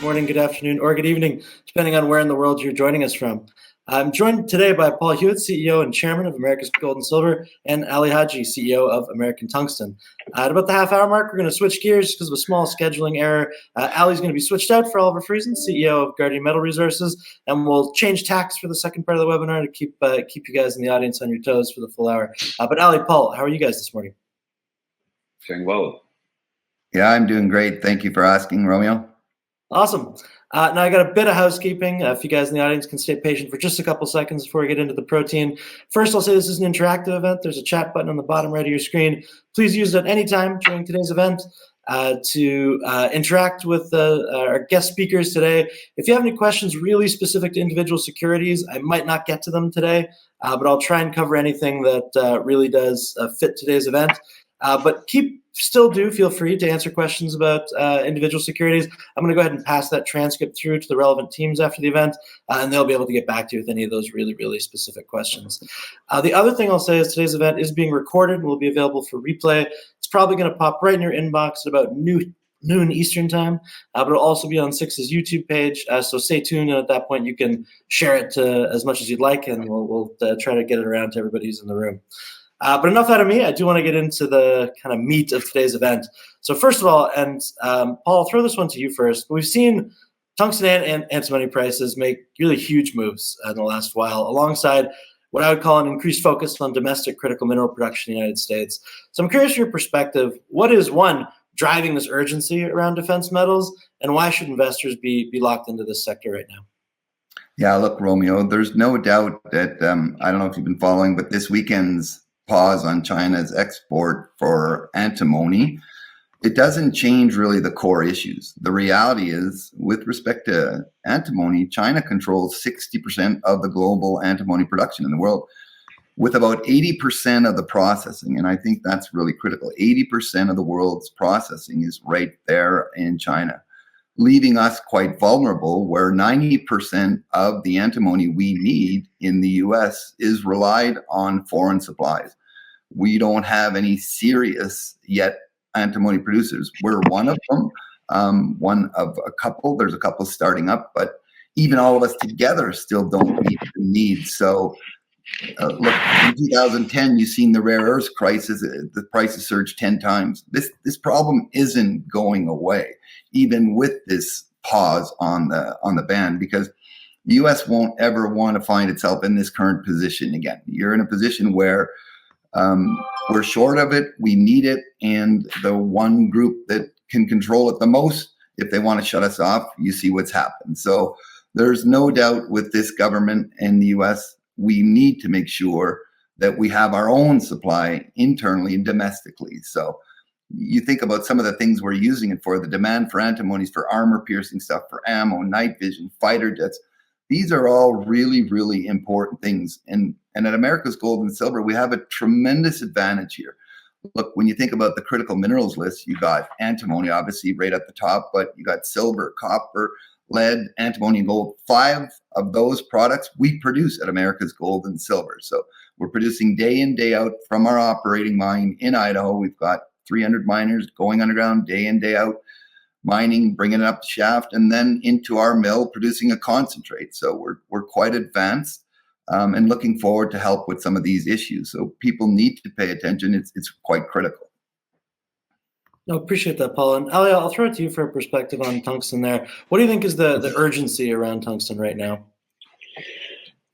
morning, good afternoon, or good evening, depending on where in the world you're joining us from. I'm joined today by Paul Huet, CEO and Chairman of America's Gold and Silver, and Ali Haji, CEO of American Tungsten. At about the half-hour mark, we're going to switch gears because of a small scheduling error. Ali's going to be switched out for Oliver Friesen, CEO of Guardian Metal Resources, and we'll change tacks for the second part of the webinar to keep you guys in the audience on your toes for the full hour. But Ali, Paul, how are you guys this morning? Doing well. Yeah, I'm doing great. Thank you for asking, Romeo. Awesome. Now I got a bit of housekeeping. If you guys in the audience can stay patient for just a couple seconds before we get into the protein. First, I'll say this is an interactive event. There's a chat button on the bottom right of your screen. Please use it at any time during today's event to interact with our guest speakers today. If you have any questions really specific to individual securities, I might not get to them today, but I'll try and cover anything that really does fit today's event. But still do feel free to answer questions about individual securities. I'm going to go ahead and pass that transcript through to the relevant teams after the event, and they'll be able to get back to you with any of those really, really specific questions. The other thing I'll say is today's event is being recorded and will be available for replay. It's probably going to pop right in your inbox at about noon Eastern time, but it'll also be on Six's YouTube page, so stay tuned, and at that point you can share it as much as you'd like, and we'll try to get it around to everybody who's in the room. But enough out of me. I do want to get into the kind of meat of today's event. So first of all, and Paul, I'll throw this one to you first. We've seen tungsten and antimony prices make really huge moves in the last while, alongside what I would call an increased focus on domestic critical mineral production in the United States. So I'm curious your perspective. What is, one, driving this urgency around defense metals, and why should investors be locked into this sector right now? Yeah, look, Romeo, there's no doubt that, I don't know if you've been following, but this weekend's pause on China's export for antimony, it doesn't change really the core issues. The reality is, with respect to antimony, China controls 60% of the global antimony production in the world, with about 80% of the processing. And I think that's really critical. 80% of the world's processing is right there in China, leaving us quite vulnerable, where 90% of the antimony we need in the US is relied on foreign supplies. We don't have any serious yet antimony producers. We're one of them, one of a couple. There's a couple starting up, but even all of us together still don't meet the needs. So look, in 2010, you've seen the rare earths crisis. The prices surged 10 times. This problem isn't going away, even with this pause on the ban, because the U.S. won't ever want to find itself in this current position again. You're in a position where we're short of it, we need it, and the one group that can control it the most, if they want to shut us off, you see what's happened. So there's no doubt with this government and the U.S., we need to make sure that we have our own supply internally and domestically. So you think about some of the things we're using it for, the demand for antimonies, for armor-piercing stuff, for ammo, night vision, fighter jets. These are all really, really important things. And at America's Gold and Silver, we have a tremendous advantage here. Look, when you think about the critical minerals list, you got antimony, obviously, right at the top, but you got silver, copper, lead, antimony, and gold. 5 of those products we produce at America's Gold and Silver. So we're producing day in, day out from our operating mine in Idaho. We've got 300 miners going underground day in, day out, mining, bringing it up the shaft, and then into our mill, producing a concentrate. So we're quite advanced and looking forward to help with some of these issues. So people need to pay attention. It's quite critical. No, appreciate that, Paul. And Ali, I'll throw it to you for a perspective on tungsten there. What do you think is the urgency around tungsten right now?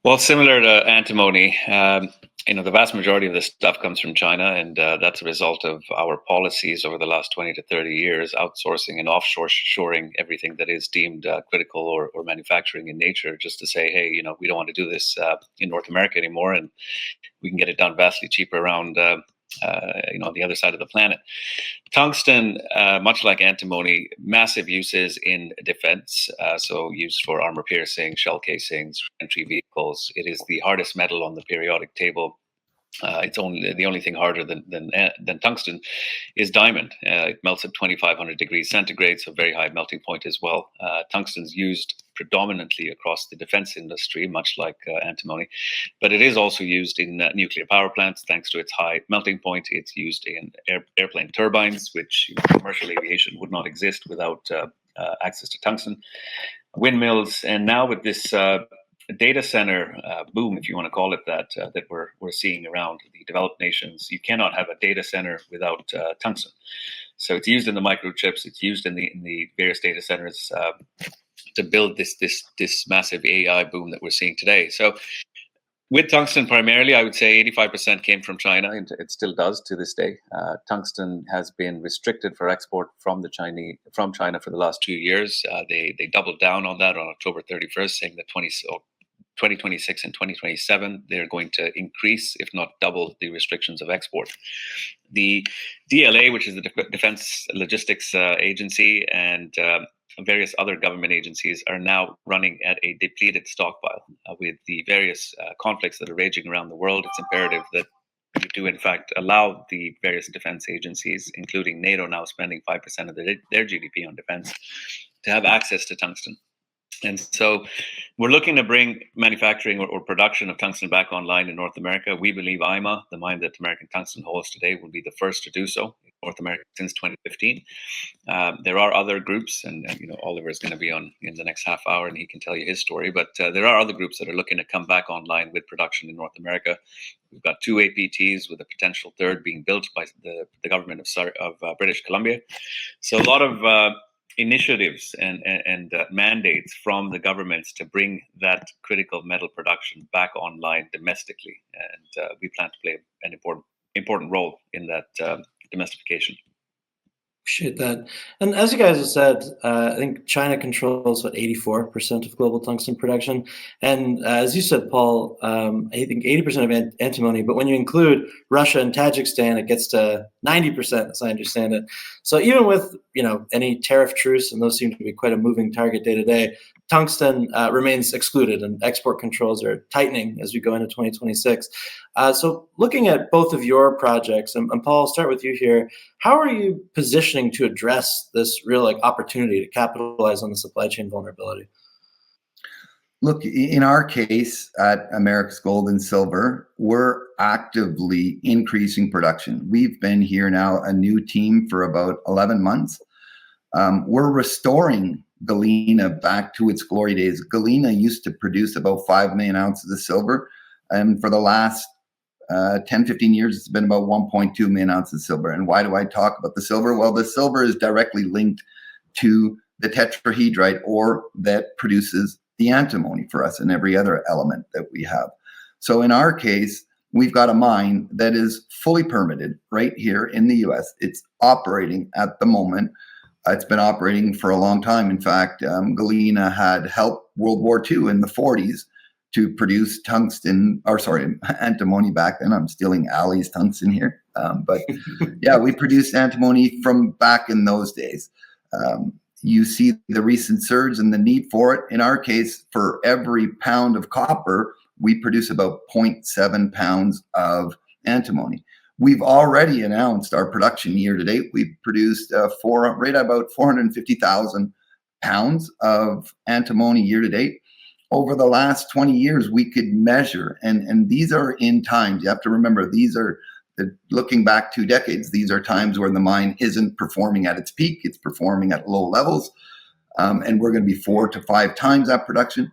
Well, similar to antimony, the vast majority of this stuff comes from China, and that's a result of our policies over the last 20 to 30 years, outsourcing and offshoring everything that is deemed critical or manufacturing in nature, just to say, hey, we don't want to do this in North America anymore, and we can get it done vastly cheaper around on the other side of the planet. Tungsten, much like antimony, massive uses in defense, so used for armor piercing, shell casings, entry vehicles. It is the hardest metal on the periodic table. It's the only thing harder than tungsten is diamond. It melts at 2,500 degrees centigrade, so very high melting point as well. Tungsten's used predominantly across the defense industry, much like antimony, but it is also used in nuclear power plants thanks to its high melting point. It's used in airplane turbines, which commercial aviation would not exist without access to tungsten, windmills, and now with this data center boom, if you want to call it that, that we're seeing around the developed nations. You cannot have a data center without tungsten. So it's used in the microchips. It's used in the various data centers to build this massive AI boom that we're seeing today. So with tungsten primarily, I would say 85% came from China, and it still does to this day. Tungsten has been restricted for export from China for the last 2 years. They doubled down on that on October 31st, saying that 2026 and 2027, they're going to increase, if not double, the restrictions of export. The DLA, which is the Defense Logistics Agency, and various other government agencies are now running at a depleted stockpile. With the various conflicts that are raging around the world, it's imperative that you do, in fact, allow the various defense agencies, including NATO now spending 5% of their GDP on defense, to have access to tungsten. And so we're looking to bring manufacturing or production of tungsten back online in North America. We believe IMA, the mine that American Tungsten holds today, will be the first to do so in North America since 2015. There are other groups, and Oliver is going to be on in the next half hour, and he can tell you his story. But there are other groups that are looking to come back online with production in North America. We've got 2 APTs with a potential third being built by the government of British Columbia. So a lot of initiatives and mandates from the governments to bring that critical metal production back online domestically, and we plan to play an important role in that domestication. Appreciate that. And as you guys have said, I think China controls 84% of global tungsten production. And as you said, Paul, I think 80% of antimony. But when you include Russia and Tajikistan, it gets to 90%, as I understand it. So even with any tariff truce, and those seem to be quite a moving target day to day, tungsten remains excluded, and export controls are tightening as we go into 2026. So looking at both of your projects, and Paul, I'll start with you here. How are you positioning to address this real opportunity to capitalize on the supply chain vulnerability? Look, in our case at Americas Gold and Silver, we're actively increasing production. We've been here now, a new team, for about 11 months. We're restoring Galena back to its glory days. Galena used to produce about 5 million ounces of silver, and for the last 10, 15 years, it's been about 1.2 million ounces of silver. And why do I talk about the silver? Well, the silver is directly linked to the tetrahedrite ore that produces the antimony for us and every other element that we have. So in our case, we've got a mine that is fully permitted right here in the US. It's operating at the moment. It's been operating for a long time. In fact, Galena had helped World War II in the 40s to produce antimony back then. I'm stealing Ali's tungsten here. But yeah, we produced antimony from back in those days. You see the recent surge and the need for it. In our case, for every pound of copper, we produce about 0.7 pounds of antimony. We've already announced our production year to date. We've produced right about 450,000 pounds of antimony year to date. Over the last 20 years, we could measure, and these are in times. You have to remember, these are, looking back 2 decades, these are times where the mine isn't performing at its peak. It's performing at low levels, and we're going to be 4 to 5 times that production.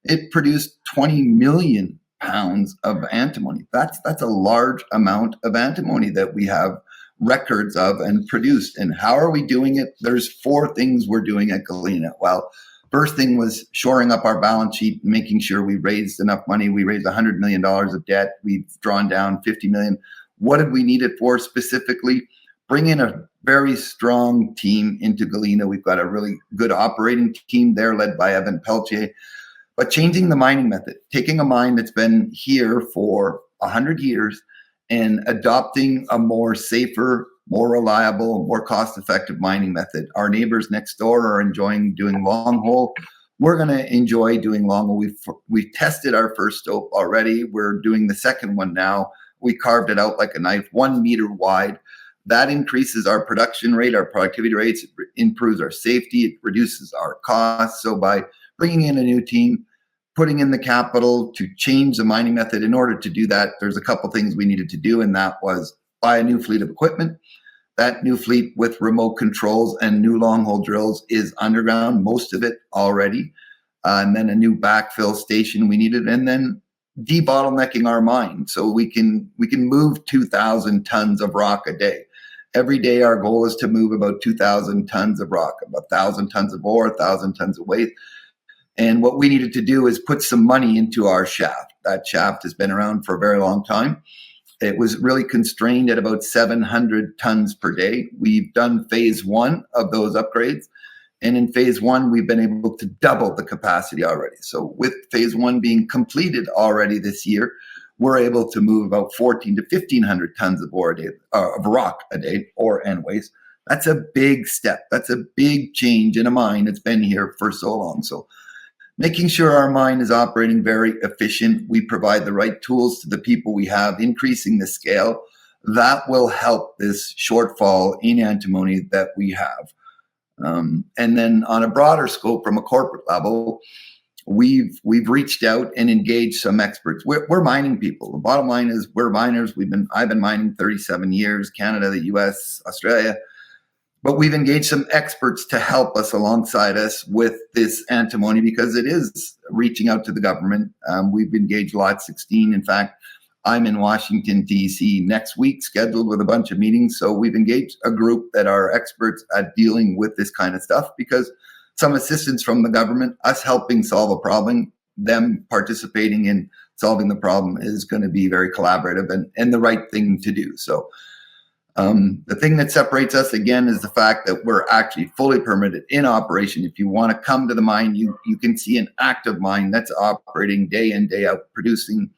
It produced 20 million pounds of antimony. That's a large amount of antimony that we have records of and produced. And how are we doing it? There's 4 things we're doing at Galena. Well, first thing was shoring up our balance sheet, making sure we raised enough money. We raised $100 million of debt. We've drawn down $50 million. What did we need it for specifically? Bring in a very strong team into Galena. We've got a really good operating team there led by Evan Peltier. But changing the mining method, taking a mine that's been here for 100 years and adopting a more safer, more reliable, more cost-effective mining method. Our neighbors next door are enjoying doing long hole. We're going to enjoy doing long hole. We've tested our first stope already. We're doing the second one now. We carved it out like a knife, 1 meter wide. That increases our production rate, our productivity rates. It improves our safety. It reduces our costs. So by bringing in a new team, putting in the capital to change the mining method, in order to do that, there's a couple things we needed to do, and that was buy a new fleet of equipment. That new fleet with remote controls and new long hole drills is underground, most of it already. And then a new backfill station we needed, and then debottlenecking our mine so we can move 2,000 tons of rock a day. Every day our goal is to move about 2,000 tons of rock, about 1,000 tons of ore, 1,000 tons of waste. And what we needed to do is put some money into our shaft. That shaft has been around for a very long time. It was really constrained at about 700 tons per day. We've done phase 1 of those upgrades. And in phase 1, we've been able to double the capacity already. So with phase 1 being completed already this year, we're able to move about 1,400 to 1,500 tons of ore a day, of rock a day, ore and waste. That's a big step. That's a big change in a mine that's been here for so long. So making sure our mine is operating very efficient, we provide the right tools to the people we have, increasing the scale, that will help this shortfall in antimony that we have. And then on a broader scope, from a corporate level, we've reached out and engaged some experts. We're mining people. The bottom line is we're miners. I've been mining 37 years, Canada, the US, Australia. But we've engaged some experts to help us alongside us with this antimony because it is reaching out to the government. We've engaged Lot 16. In fact, I'm in Washington, D.C. next week, scheduled with a bunch of meetings. So we've engaged a group that are experts at dealing with this kind of stuff because some assistance from the government, us helping solve a problem, them participating in solving the problem is going to be very collaborative and the right thing to do. So the thing that separates us again is the fact that we're actually fully permitted in operation. If you want to come to the mine, you can see an active mine that's operating day in, day out, producing.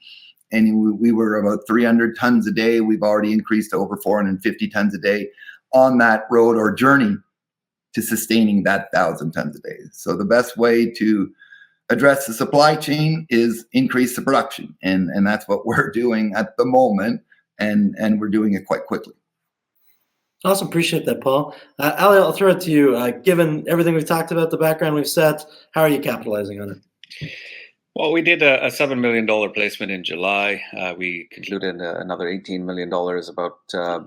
And we were about 300 tons a day. We've already increased to over 450 tons a day on that road or journey to sustaining that 1,000 tons a day. So the best way to address the supply chain is increase the production. And that's what we're doing at the moment. And we're doing it quite quickly. Awesome. Appreciate that, Paul. Ali, I'll throw it to you. Given everything we've talked about, the background we've set, how are you capitalizing on it? Well, we did a $7 million placement in July. We concluded another $18 million about a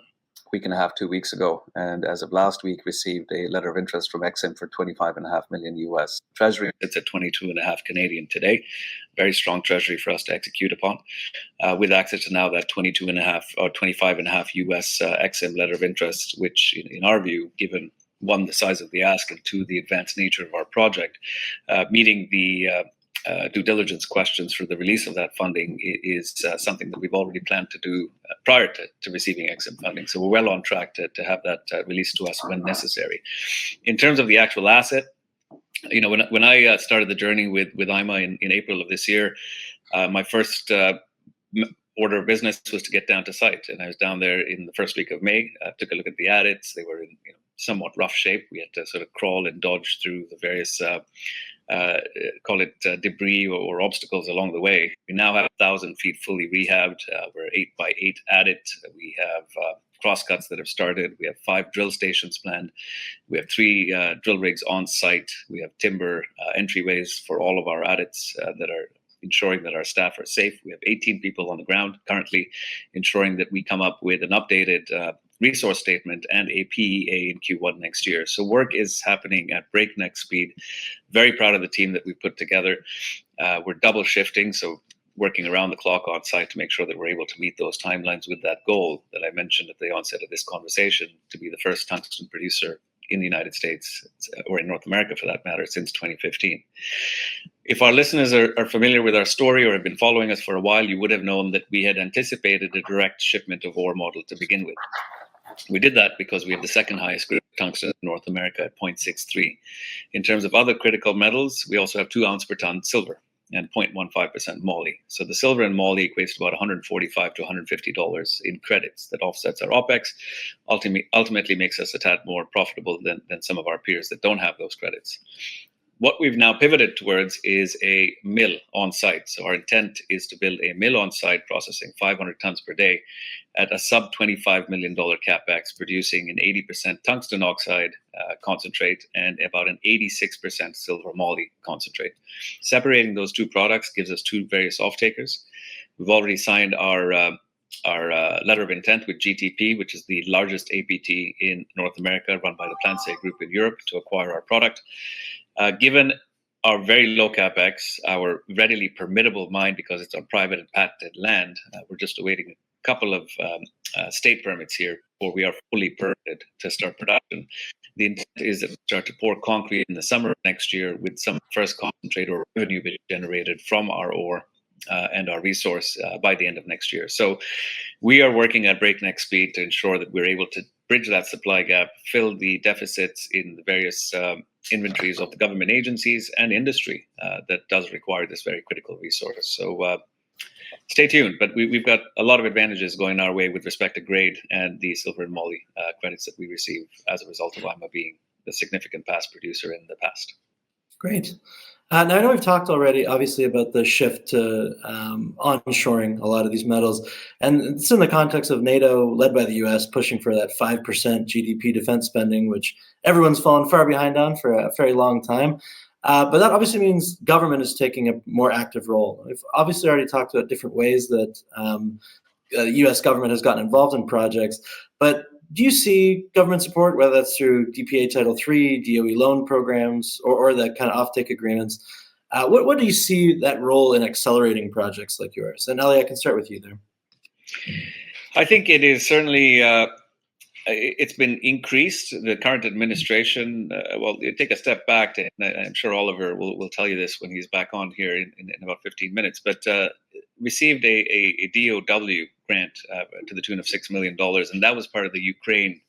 week and a half, 2 weeks ago. And as of last week, received a letter of interest from EXIM for $25.5 million US. Treasury sits at 22.5 Canadian today. Very strong treasury for us to execute upon. With access to now that 22.5 or 25.5 US EXIM letter of interest, which in our view, given one, the size of the ask, and two, the advanced nature of our project, meeting the due diligence questions for the release of that funding is something that we've already planned to do prior to receiving EXIM funding. So we're well on track to have that released to us when necessary. In terms of the actual asset, when I started the journey with IMA in April of this year, my first order of business was to get down to site, and I was down there in the first week of May. Took a look at the adits. They were in somewhat rough shape. We had to sort of crawl and dodge through the various call it debris or obstacles along the way. We now have 1,000 feet fully rehabbed. We're 8x8 adit. We have crosscuts that have started. We have 5 drill stations planned. We have 3 drill rigs on site. We have timber entryways for all of our adits that are ensuring that our staff are safe. We have 18 people on the ground currently, ensuring that we come up with an updated resource statement and a PEA in Q1 next year. So work is happening at breakneck speed. Very proud of the team that we put together. We're double shifting, so working around the clock on site to make sure that we're able to meet those timelines with that goal that I mentioned at the onset of this conversation, to be the first tungsten producer in the United States, or in North America for that matter, since 2015. If our listeners are familiar with our story or have been following us for a while, you would have known that we had anticipated a direct shipment of ore model to begin with. We did that because we have the second highest grade of tungsten in North America at 0.63. In terms of other critical metals, we also have 2 ounce per ton silver and 0.15% moly. So the silver and moly equates to about $145 to $150 in credits that offsets our OPEX, ultimately makes us a tad more profitable than some of our peers that don't have those credits. What we've now pivoted towards is a mill on site. So our intent is to build a mill on site processing 500 tons per day at a sub $25 million capex, producing an 80% tungsten oxide concentrate and about an 86% silver moly concentrate. Separating those two products gives us 2 various off-takers. We've already signed our letter of intent with GTP, which is the largest APT in North America, run by the Plansay Group in Europe, to acquire our product. Given our very low capex, our readily permittable mine, because it's on private and patented land, we're just awaiting a couple of state permits here before we are fully permitted to start production. The intent is that we start to pour concrete in the summer of next year, with some first concentrate or revenue being generated from our ore and our resource by the end of next year. So we are working at breakneck speed to ensure that we're able to bridge that supply gap, fill the deficits in the various inventories of the government agencies and industry that does require this very critical resource. So stay tuned, but we've got a lot of advantages going our way with respect to grade and the silver and moly credits that we receive as a result of IMA being the significant past producer in the past. Great. Now, I know we've talked already, obviously, about the shift to onshoring a lot of these metals. And it's in the context of NATO, led by the US, pushing for that 5% GDP defense spending, which everyone's fallen far behind on for a very long time. But that obviously means government is taking a more active role. We've obviously already talked about different ways that the US government has gotten involved in projects. But do you see government support, whether that's through DPA Title III, DOE loan programs, or the kind of offtake agreements? What do you see that role in accelerating projects like yours? And Ali, I can start with you there. I think it is certainly, it's been increased. The current administration, well, take a step back, and I'm sure Oliver will tell you this when he's back on here in about 15 minutes, but received a DOW grant to the tune of $6 million. And that was part of the Ukraine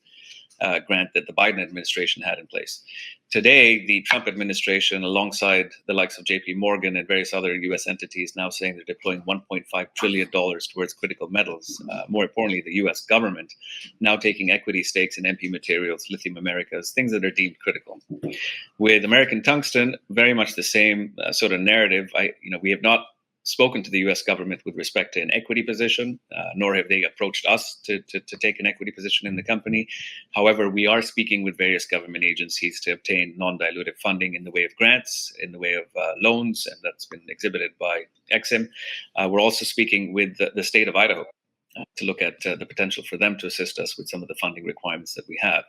grant that the Biden administration had in place. Today, the Trump administration, alongside the likes of JP Morgan and various other US entities, now saying they're deploying $1.5 trillion towards critical metals. More importantly, the US government now taking equity stakes in MP Materials, Lithium Americas, things that are deemed critical. With American Tungsten, very much the same sort of narrative. We have not spoken to the U.S. government with respect to an equity position, nor have they approached us to take an equity position in the company. However, we are speaking with various government agencies to obtain non-dilutive funding in the way of grants, in the way of loans, and that's been exhibited by EXIM. We're also speaking with the state of Idaho to look at the potential for them to assist us with some of the funding requirements that we have.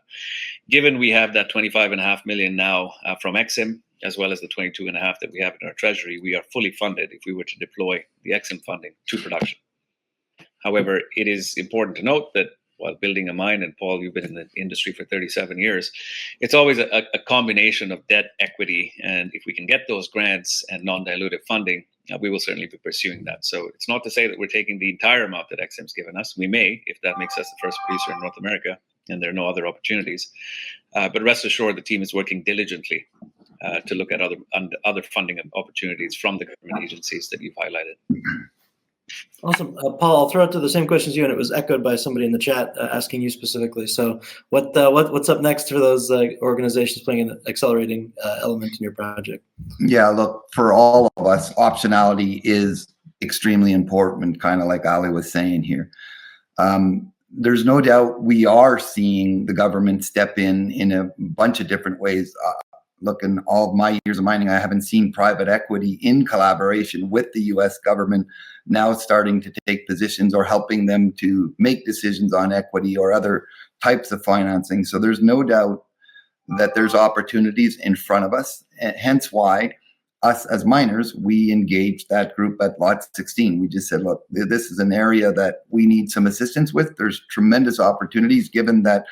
Given we have that $25.5 million now from EXIM, as well as the 22.5 that we have in our treasury, we are fully funded if we were to deploy the EXIM funding to production. However, it is important to note that while building a mine, and Paul, you've been in the industry for 37 years, it's always a combination of debt, equity, and if we can get those grants and non-dilutive funding, we will certainly be pursuing that. So it's not to say that we're taking the entire amount that EXIM's given us. We may, if that makes us the first producer in North America, and there are no other opportunities. But rest assured, the team is working diligently to look at other funding opportunities from the government agencies that you've highlighted. Awesome. Paul, I'll throw it to the same question as you, and it was echoed by somebody in the chat asking you specifically. So what's up next for those organizations playing an accelerating element in your project? Yeah, look, for all of us, optionality is extremely important, kind of like Ali was saying here. There's no doubt we are seeing the government step in a bunch of different ways. Look, in all of my years of mining, I haven't seen private equity in collaboration with the US government now starting to take positions or helping them to make decisions on equity or other types of financing. So there's no doubt that there's opportunities in front of us, and hence why us as miners, we engaged that group at Lot 16. We just said, look, this is an area that we need some assistance with. There's tremendous opportunities given that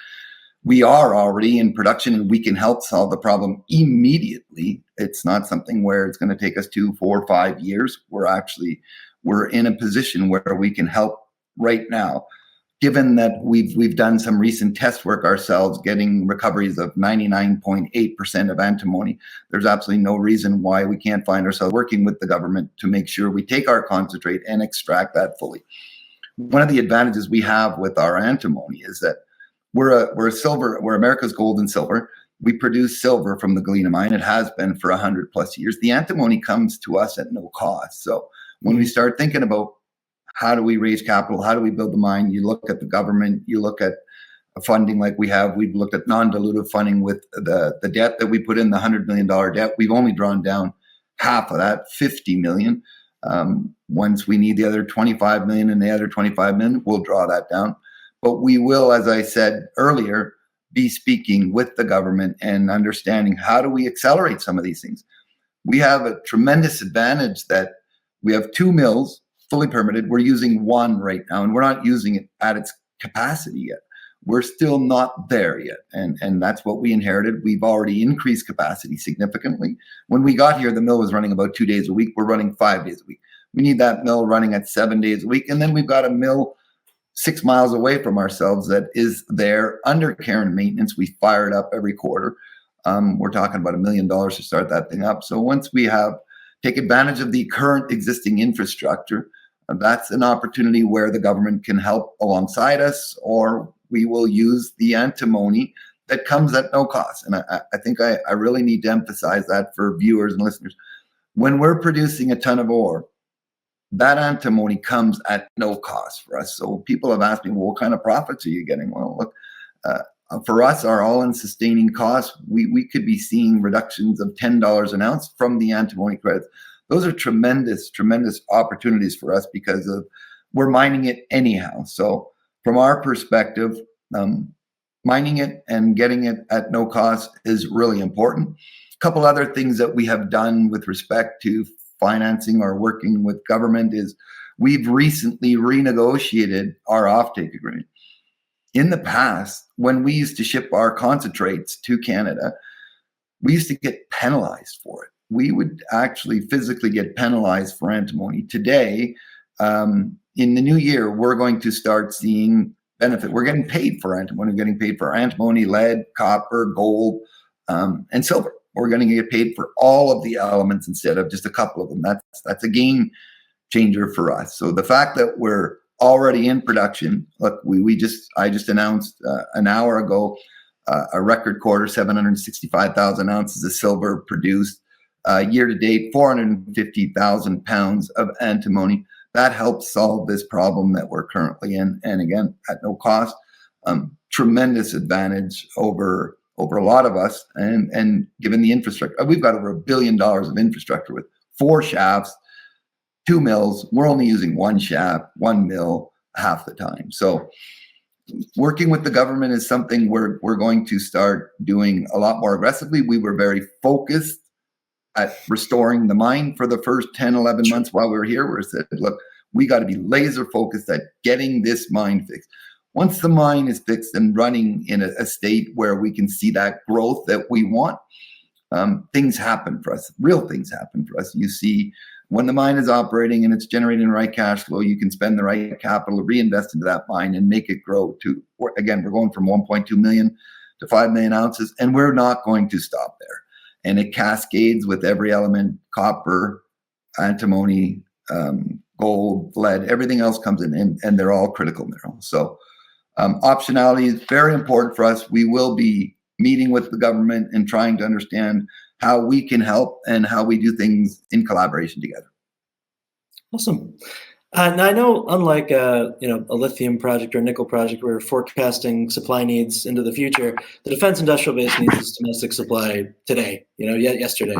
we are already in production and we can help solve the problem immediately. It's not something where it's going to take us 2, 4, 5 years. We're in a position where we can help right now. Given that we've done some recent test work ourselves, getting recoveries of 99.8% of antimony, there's absolutely no reason why we can't find ourselves working with the government to make sure we take our concentrate and extract that fully. One of the advantages we have with our antimony is that we're America's gold and silver. We produce silver from the Galena mine. It has been for 100+ years. The antimony comes to us at no cost. So when we start thinking about how do we raise capital, how do we build the mine, you look at the government, you look at funding like we have. We've looked at non-dilutive funding with the debt that we put in, the $100 million debt. We've only drawn down half of that, $50 million. Once we need the other 25 million and the other 25 million, we'll draw that down. But we will, as I said earlier, be speaking with the government and understanding how do we accelerate some of these things. We have a tremendous advantage that we have 2 mills fully permitted. We're using 1 right now, and we're not using it at its capacity yet. We're still not there yet. And that's what we inherited. We've already increased capacity significantly. When we got here, the mill was running about 2 days a week. We're running 5 days a week. We need that mill running at 7 days a week. And then we've got a mill 6 miles away from ourselves that is there under care and maintenance. We fire it up every quarter. We're talking about $1 million to start that thing up. So once we take advantage of the current existing infrastructure, that's an opportunity where the government can help alongside us, or we will use the antimony that comes at no cost. And I think I really need to emphasize that for viewers and listeners. When we're producing a ton of ore, that antimony comes at no cost for us. So people have asked me, well, what kind of profits are you getting? Well, look, for us, our all-in sustaining costs, we could be seeing reductions of $10 an ounce from the antimony credits. Those are tremendous, tremendous opportunities for us because we're mining it anyhow. So from our perspective, mining it and getting it at no cost is really important. A couple other things that we have done with respect to financing or working with government is we've recently renegotiated our offtake agreement. In the past, when we used to ship our concentrates to Canada, we used to get penalized for it. We would actually physically get penalized for antimony. Today, in the new year, we're going to start seeing benefit. We're getting paid for antimony. We're getting paid for antimony, lead, copper, gold, and silver. We're going to get paid for all of the elements instead of just a couple of them. That's a game changer for us. So the fact that we're already in production, look, I just announced an hour ago a record quarter, 765,000 ounces of silver produced. Year to date, 450,000 pounds of antimony. That helps solve this problem that we're currently in. And again, at no cost, tremendous advantage over a lot of us. And given the infrastructure, we've got over $1 billion of infrastructure with 4 shafts, 2 mills. We're only using 1 shaft, 1 mill half the time. So working with the government is something we're going to start doing a lot more aggressively. We were very focused at restoring the mine for the first 10, 11 months while we were here. We said, look, we got to be laser focused at getting this mine fixed. Once the mine is fixed and running in a state where we can see that growth that we want, things happen for us. Real things happen for us. You see, when the mine is operating and it's generating the right cash flow, you can spend the right capital, reinvest into that mine and make it grow to, again, we're going from 1.2 million to 5 million ounces, and we're not going to stop there. And it cascades with every element: copper, antimony, gold, lead, everything else comes in, and they're all critical minerals. So optionality is very important for us. We will be meeting with the government and trying to understand how we can help and how we do things in collaboration together. Awesome. Now I know, unlike a lithium project or a nickel project, where we're forecasting supply needs into the future, the defense industrial base needs this domestic supply today. Yesterday.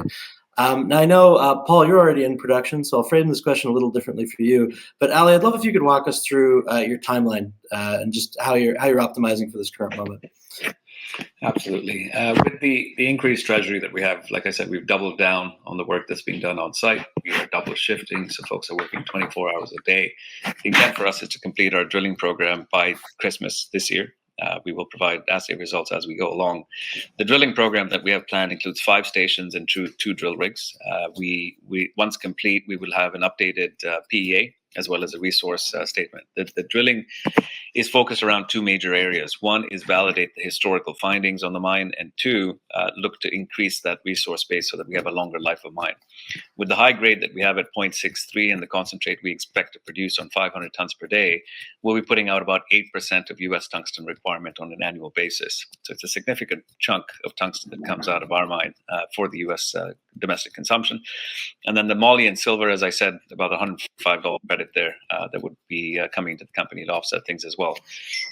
Now I know, Paul, you're already in production, so I'll frame this question a little differently for you. But Ali, I'd love if you could walk us through your timeline and just how you're optimizing for this current moment. Absolutely. With the increased treasury that we have, like I said, we've doubled down on the work that's being done on site. We are double shifting, so folks are working 24 hours a day. The intent for us is to complete our drilling program by Christmas this year. We will provide assay results as we go along. The drilling program that we have planned includes 5 stations and 2 drill rigs. We once complete, we will have an updated PEA as well as a resource statement. The drilling is focused around 2 major areas. One is validate the historical findings on the mine, and 2, look to increase that resource base so that we have a longer life of mine. With the high grade that we have at 0.63 and the concentrate we expect to produce on 500 tons per day, we'll be putting out about 8% of US tungsten requirement on an annual basis. So it's a significant chunk of tungsten that comes out of our mine for the US domestic consumption. And then the moly and silver, as I said, about $105 credit there that would be coming to the company to offset things as well.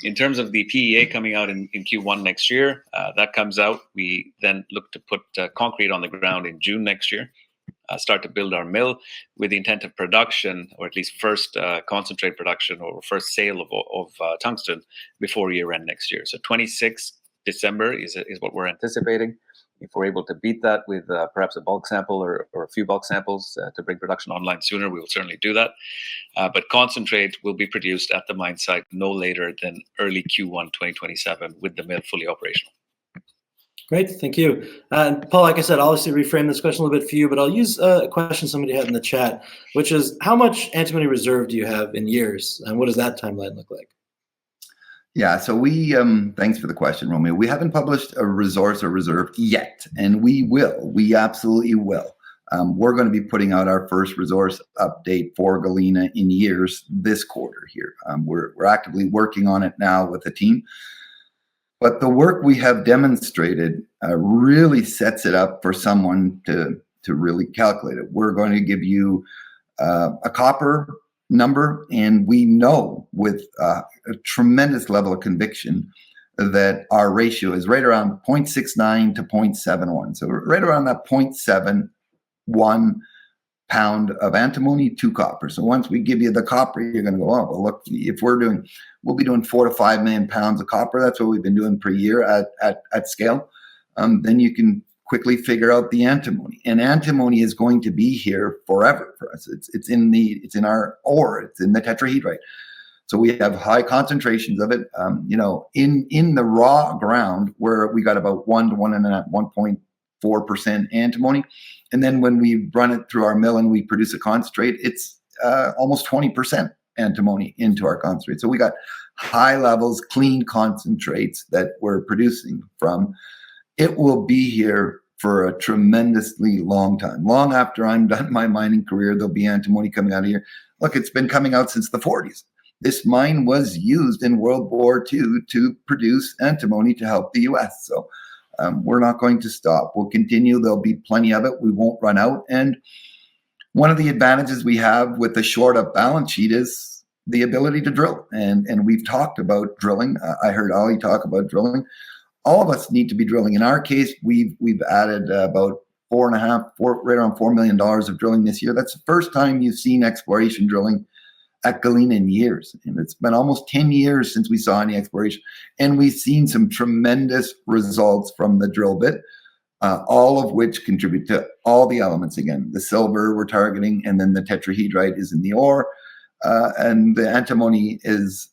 In terms of the PEA coming out in Q1 next year, that comes out. We then look to put concrete on the ground in June next year. start to build our mill with the intent of production, or at least first concentrate production or first sale of tungsten before year end next year. So 26 December is what we're anticipating. If we're able to beat that with perhaps a bulk sample or a few bulk samples to bring production online sooner, we will certainly do that. But concentrate will be produced at the mine site no later than early Q1 2027 with the mill fully operational. Great, thank you. And Paul, like I said, I'll obviously reframe this question a little bit for you, but I'll use a question somebody had in the chat, which is, how much antimony reserve do you have in years, and what does that timeline look like? Yeah, so we, thanks for the question, Romeo. We haven't published a resource or reserve yet, and we will. We absolutely will. We're going to be putting out our first resource update for Galena in years this quarter here. We're actively working on it now with the team. But the work we have demonstrated really sets it up for someone to really calculate it. We're going to give you a copper number, and we know with a tremendous level of conviction that our ratio is right around 0.69 to 0.71. So right around that 0.71 pound of antimony to copper. So once we give you the copper, you're going to go, oh, well, look, if we'll be doing 4 to 5 million pounds of copper. That's what we've been doing per year at scale. Then you can quickly figure out the antimony. And antimony is going to be here forever for us. It's in our ore. It's in the tetrahedrite. So we have high concentrations of it. In the raw ground where we got about 1.4% antimony. And then when we run it through our mill and we produce a concentrate, it's almost 20% antimony into our concentrate. So we got high levels, clean concentrates that we're producing from. It will be here for a tremendously long time. Long after I'm done my mining career, there'll be antimony coming out of here. Look, it's been coming out since the 40s. This mine was used in World War II to produce antimony to help the U.S. So we're not going to stop. We'll continue. There'll be plenty of it. We won't run out. And one of the advantages we have with the short up balance sheet is the ability to drill. And we've talked about drilling. I heard Ali talk about drilling. All of us need to be drilling. In our case, we've added about right around $4 million of drilling this year. That's the first time you've seen exploration drilling at Galena in years. And it's been almost 10 years since we saw any exploration. And we've seen some tremendous results from the drill bit, all of which contribute to all the elements again. The silver we're targeting, and then the tetrahedrite is in the ore. And the antimony is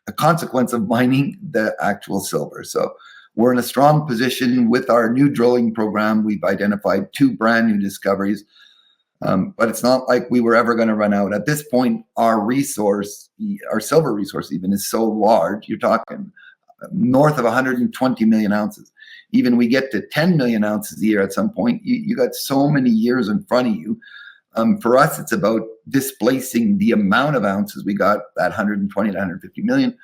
a consequence of mining the actual silver. So we're in a strong position with our new drilling program. We've identified 2 brand new discoveries, but it's not like we were ever going to run out. At this point, our resource, our silver resource even, is so large. You're talking north of 120 million ounces. Even we get to 10 million ounces a year at some point, you got so many years in front of you. For us, it's about displacing the amount of ounces we got, that 120 to 150 million,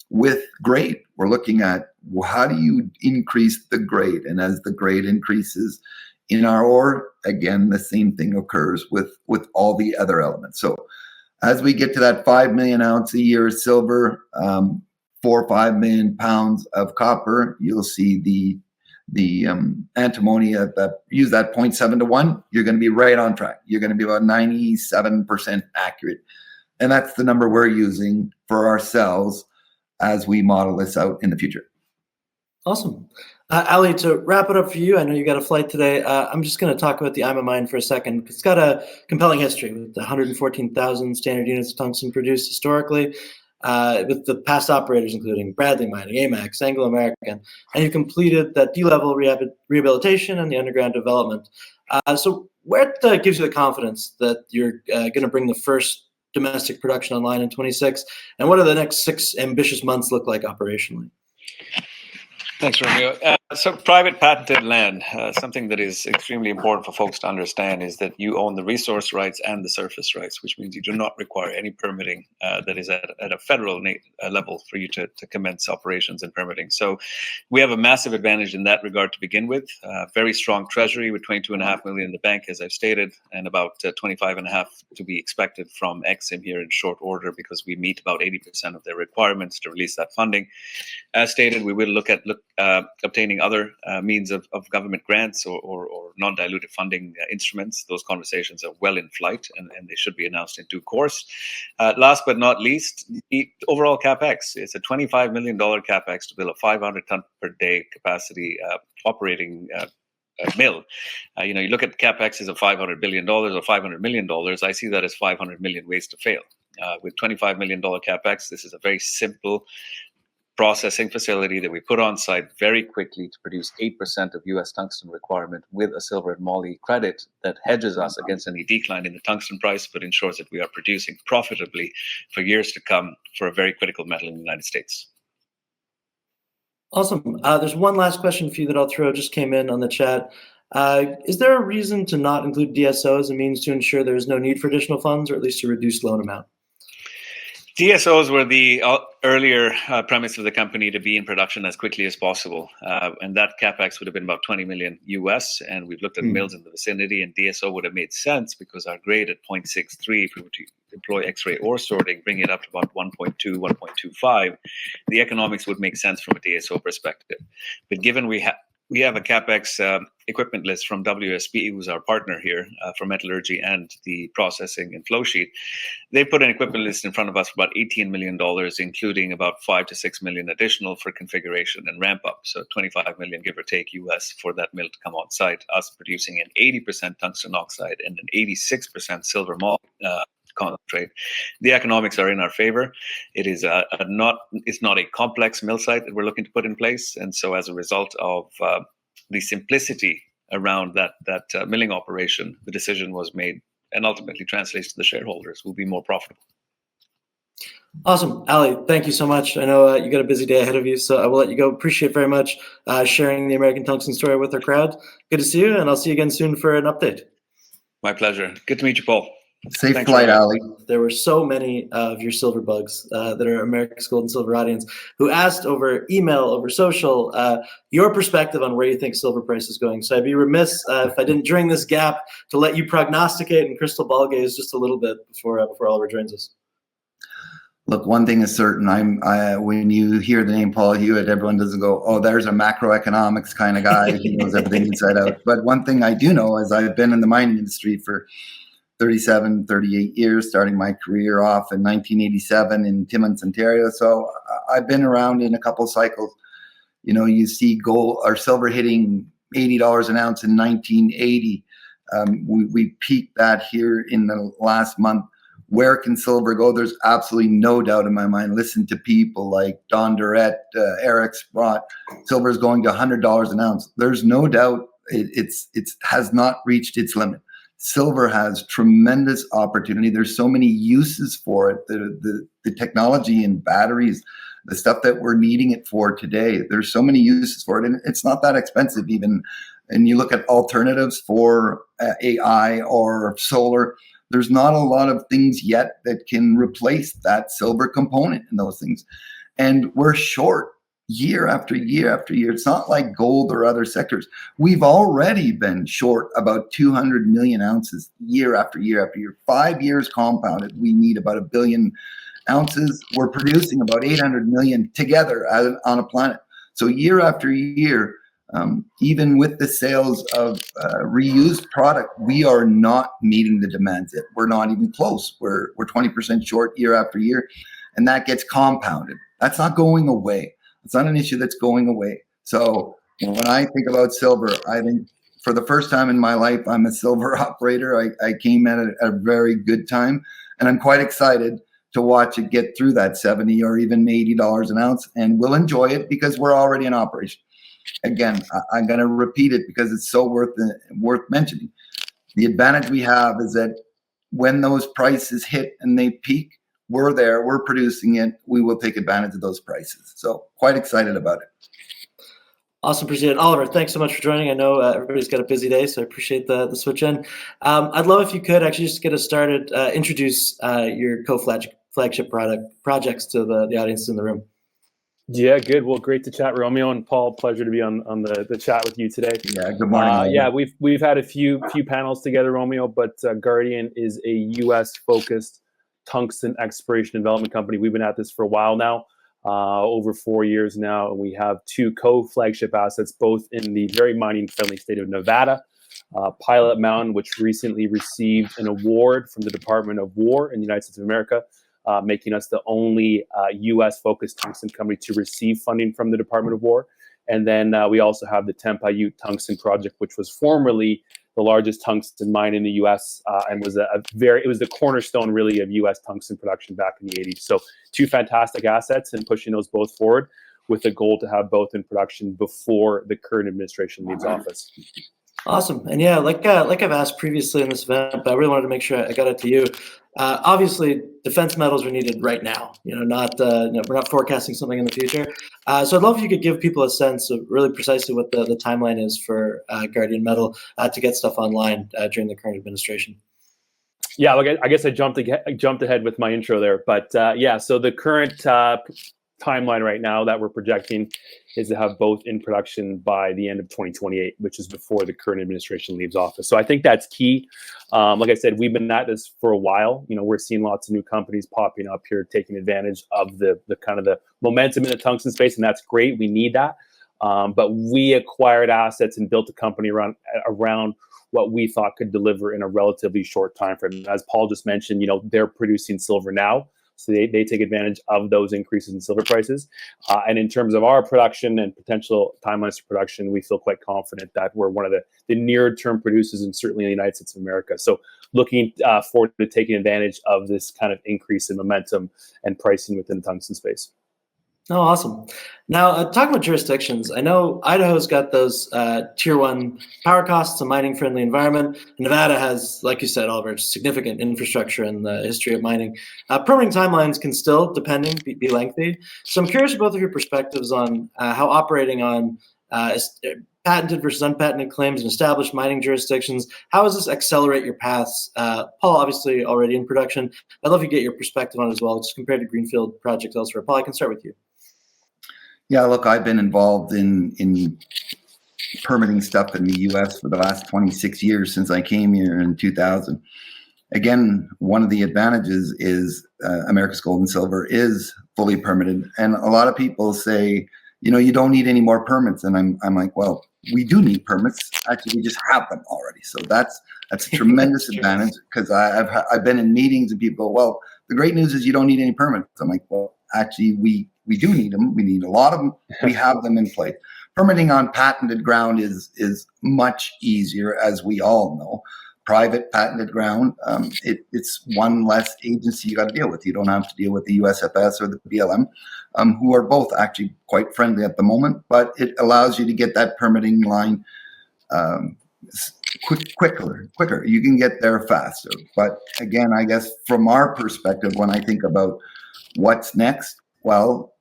with grade. We're looking at, well, how do you increase the grade? And as the grade increases in our ore, again, the same thing occurs with all the other elements. So as we get to that 5 million ounce a year silver, 4 or 5 million pounds of copper, you'll see the antimony use that 0.7 to 1, you're going to be right on track. You're going to be about 97% accurate. And that's the number we're using for ourselves as we model this out in the future. Awesome. Ali, to wrap it up for you, I know you got a flight today. I'm just going to talk about the IMA mine for a second. It's got a compelling history with 114,000 standard units of tungsten produced historically, with the past operators including Bradley Mining, AMAX, Anglo American, and you completed that D-level rehabilitation and the underground development. So what gives you the confidence that you're going to bring the first domestic production online in 26, and what do the next 6 ambitious months look like operationally? Thanks, Romeo. So private patented land, something that is extremely important for folks to understand is that you own the resource rights and the surface rights, which means you do not require any permitting that is at a federal level for you to commence operations and permitting. So we have a massive advantage in that regard to begin with. Very strong treasury with 22.5 million in the bank, as I've stated, and about 25.5 to be expected from Exim here in short order, because we meet about 80% of their requirements to release that funding. As stated, we will look at obtaining other means of government grants or non-dilutive funding instruments. Those conversations are well in flight, and they should be announced in due course. Last but not least, the overall CapEx. It's a $25 million CapEx to build a 500 ton per day capacity operating mill. You look at CapEx as a $500 billion or $500 million. I see that as 500 million ways to fail. With $25 million CapEx, this is a very simple processing facility that we put on site very quickly to produce 8% of U.S. tungsten requirement with a silver and moly credit that hedges us against any decline in the tungsten price, but ensures that we are producing profitably for years to come for a very critical metal in the United States. Awesome. There's one last question for you that I'll throw, just came in on the chat. Is there a reason to not include DSO as a means to ensure there is no need for additional funds, or at least a reduced loan amount? DSOs were the earlier premise of the company to be in production as quickly as possible. And that CapEx would have been about 20 million US. And we've looked at mills in the vicinity, and DSO would have made sense because our grade at 0.63, if we were to employ X-ray ore sorting, bring it up to about 1.2, 1.25, the economics would make sense from a DSO perspective. But given we have a CapEx equipment list from WSP, who's our partner here for metallurgy and the processing and flow sheet. They put an equipment list in front of us for about $18 million, including about 5 to 6 million additional for configuration and ramp up. So 25 million, give or take, US for that mill to come on site, us producing an 80% tungsten oxide and an 86% silver moly concentrate. The economics are in our favor. It is it's not a complex mill site that we're looking to put in place, and so as a result of the simplicity around that milling operation, the decision was made, and ultimately translates to the shareholders, will be more profitable. Awesome. Ali, thank you so much. I know you got a busy day ahead of you, so I will let you go. Appreciate very much sharing the American Tungsten story with our crowd. Good to see you, and I'll see you again soon for an update. My pleasure. Good to meet you, Paul. Safe flight, Ali. There were so many of your silver bugs that are America's Gold and Silver audience who asked over email, over social, your perspective on where you think silver price is going. So I'd be remiss if I didn't, during this gap, to let you prognosticate and crystal ball gaze just a little bit before Oliver joins us. Look, one thing is certain. When you hear the name Paul Huet, everyone doesn't go, "Oh, there's a macroeconomics kind of guy who knows everything inside out." But one thing I do know is I've been in the mining industry for 37, 38 years, starting my career off in 1987 in Timmins, Ontario. So I've been around in a couple of cycles. You see gold or silver hitting $80 an ounce in 1980. We peaked that here in the last month. Where can silver go? There's absolutely no doubt in my mind. Listen to people like Don Durrett, Eric Sprott. Silver is going to $100 an ounce. There's no doubt it has not reached its limit. Silver has tremendous opportunity. There's so many uses for it. The technology in batteries, the stuff that we're needing it for today, there's so many uses for it. And it's not that expensive even. And you look at alternatives for AI or solar, there's not a lot of things yet that can replace that silver component in those things. And we're short year after year after year. It's not like gold or other sectors. We've already been short about 200 million ounces year after year after year. 5 years compounded, we need about 1 billion ounces. We're producing about 800 million together on a planet. So year after year, even with the sales of reused product, we are not meeting the demands yet. We're not even close. We're 20% short year after year, and that gets compounded. That's not going away. It's not an issue that's going away. So when I think about silver, I think for the first time in my life, I'm a silver operator. I came at a very good time, and I'm quite excited to watch it get through that 70 or even $80 an ounce, and we'll enjoy it because we're already in operation. Again, I'm going to repeat it because it's so worth mentioning. The advantage we have is that when those prices hit and they peak, we're there, we're producing it, we will take advantage of those prices. So quite excited about it. Awesome, appreciate it. Oliver, thanks so much for joining. I know everybody's got a busy day, so I appreciate the switch in. I'd love if you could actually just get us started, introduce your co-flagship projects to the audience in the room. Yeah, good. Well, great to chat, Romeo and Paul. Pleasure to be on the chat with you today. Yeah, good morning. Yeah, we've had a few panels together, Romeo, but Guardian is a U.S. focused tungsten exploration development company. We've been at this for a while now. over 4 years now. And we have 2 co-flagship assets, both in the very mining-friendly state of Nevada. Pilot Mountain, which recently received an award from the Department of War in the United States of America, making us the only U.S.-focused tungsten company to receive funding from the Department of War. And then we also have the Tempa Ute Tungsten Project, which was formerly the largest tungsten mine in the U.S. And was it was the cornerstone really of U.S. tungsten production back in the 80s. So 2 fantastic assets and pushing those both forward with the goal to have both in production before the current administration leaves office. Awesome. And yeah, like I've asked previously in this event, but I really wanted to make sure I got it to you. Obviously, defense metals are needed right now. We're not forecasting something in the future. So I'd love if you could give people a sense of really precisely what the timeline is for Guardian Metal to get stuff online during the current administration. Yeah, look, I guess I jumped ahead with my intro there, but yeah. So the current timeline right now that we're projecting is to have both in production by the end of 2028, which is before the current administration leaves office. So I think that's key. Like I said, we've been at this for a while. We're seeing lots of new companies popping up here, taking advantage of the kind of the momentum in the tungsten space, and that's great. We need that. But we acquired assets and built a company around what we thought could deliver in a relatively short time frame. As Paul just mentioned, they're producing silver now. So they take advantage of those increases in silver prices. And in terms of our production and potential timelines to production, we feel quite confident that we're one of the near-term producers, and certainly in the United States of America. So looking forward to taking advantage of this kind of increase in momentum and pricing within the tungsten space. Oh, awesome. Now, talking about jurisdictions, I know Idaho's got those tier 1 power costs, a mining-friendly environment. Nevada has, like you said, Oliver, significant infrastructure in the history of mining. Permitting timelines can still, depending, be lengthy. So I'm curious both of your perspectives on how operating on patented versus unpatented claims in established mining jurisdictions, how does this accelerate your paths? Paul, obviously already in production. I'd love to get your perspective on it as well, just compared to greenfield projects elsewhere. Paul, I can start with you. Yeah, look, I've been involved in permitting stuff in the U.S. for the last 26 years since I came here in 2000. Again, one of the advantages is America's Gold and Silver is fully permitted. And a lot of people say, you don't need any more permits. And I'm like, well, we do need permits. Actually, we just have them already. So that's a tremendous advantage, because I've been in meetings and people go, well, the great news is you don't need any permits. I'm like, well, actually, we do need them. We need a lot of them. We have them in place. Permitting on patented ground is much easier, as we all know. Private patented ground, it's one less agency you got to deal with. You don't have to deal with the USFS or the BLM, who are both actually quite friendly at the moment, but it allows you to get that permitting line quicker. You can get there faster. But again, I guess from our perspective, when I think about what's next, well,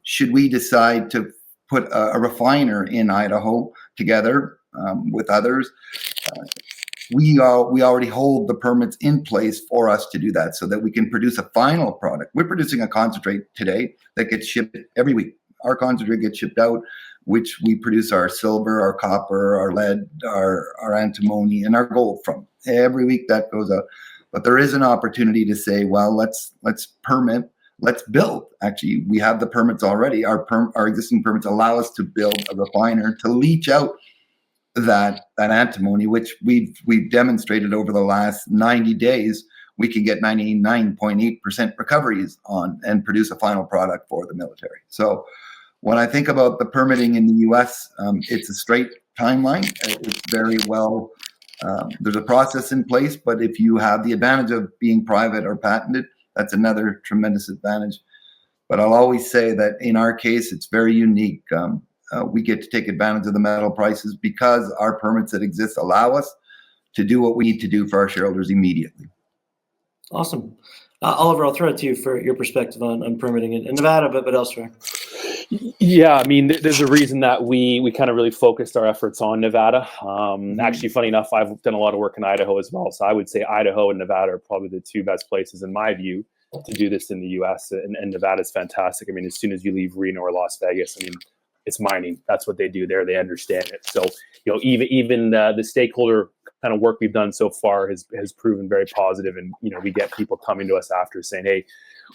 should we decide to put a refiner in Idaho together with others, we already hold the permits in place for us to do that, so that we can produce a final product. We're producing a concentrate today that gets shipped every week. Our concentrate gets shipped out, which we produce our silver, our copper, our lead, our antimony, and our gold from. Every week that goes out. But there is an opportunity to say, well, let's permit, let's build. Actually, we have the permits already. Our existing permits allow us to build a refiner to leach out that antimony, which we've demonstrated over the last 90 days. We can get 99.8% recoveries on and produce a final product for the military. So when I think about the permitting in the U.S., it's a straight timeline. It's very well, there's a process in place, but if you have the advantage of being private or patented, that's another tremendous advantage. But I'll always say that in our case, it's very unique. We get to take advantage of the metal prices because our permits that exist allow us to do what we need to do for our shareholders immediately. Awesome. Oliver, I'll throw it to you for your perspective on permitting in Nevada, but elsewhere. Yeah, I mean, there's a reason that we kind of really focused our efforts on Nevada. Actually, funny enough, I've done a lot of work in Idaho as well. So I would say Idaho and Nevada are probably the 2 best places, in my view, to do this in the U.S. And Nevada is fantastic. I mean, as soon as you leave Reno or Las Vegas, I mean, it's mining. That's what they do there. They understand it. So, even the stakeholder kind of work we've done so far has proven very positive. And, we get people coming to us after saying, hey,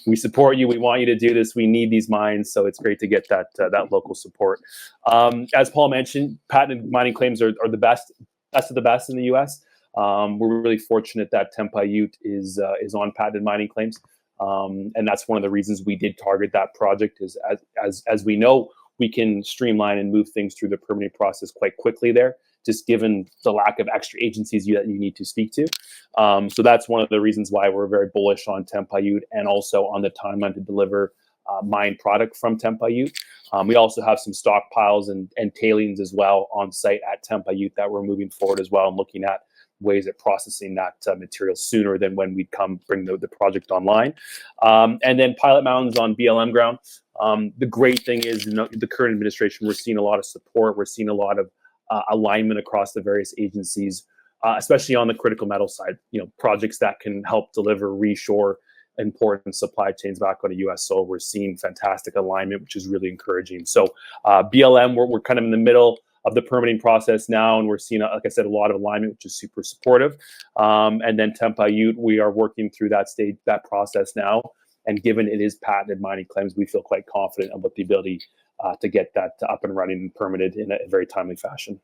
we support you. We want you to do this. We need these mines. So it's great to get that local support. As Paul mentioned, patented mining claims are the best of the best in the U.S. We're really fortunate that Tempa Ute is on patented mining claims. And that's one of the reasons we did target that project is as we know, we can streamline and move things through the permitting process quite quickly there, just given the lack of extra agencies that you need to speak to. So that's one of the reasons why we're very bullish on Tempa Ute and also on the timeline to deliver mine product from Tempa Ute. We also have some stockpiles and tailings as well on site at Tempa Ute that we're moving forward as well and looking at ways of processing that material sooner than when we'd bring the project online. And then Pilot Mountain's on BLM ground. The great thing is, the current administration, we're seeing a lot of support. We're seeing a lot of alignment across the various agencies, especially on the critical metal side. Projects that can help deliver reshore important supply chains back on the U.S. soil. We're seeing fantastic alignment, which is really encouraging. So BLM, we're kind of in the middle of the permitting process now, and we're seeing, like I said, a lot of alignment, which is super supportive. And then Tempa Ute, we are working through that process now. And given it is patented mining claims, we feel quite confident about the ability to get that up and running and permitted in a very timely fashion.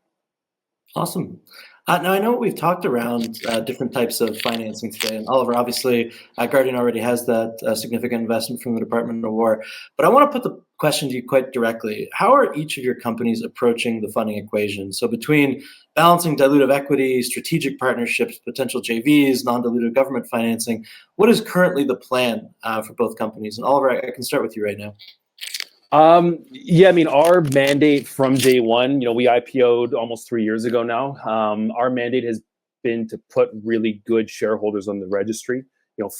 Awesome. Now, I know we've talked around different types of financing today, and Oliver, obviously, Guardian already has that significant investment from the Department of War. But I want to put the question to you quite directly. How are each of your companies approaching the funding equation? So between balancing dilutive equity, strategic partnerships, potential JVs, non-dilutive government financing, what is currently the plan for both companies? And Oliver, I can start with you right now. Our mandate from day one, we IPO'd almost 3 years ago now. Our mandate has been to put really good shareholders on the registry,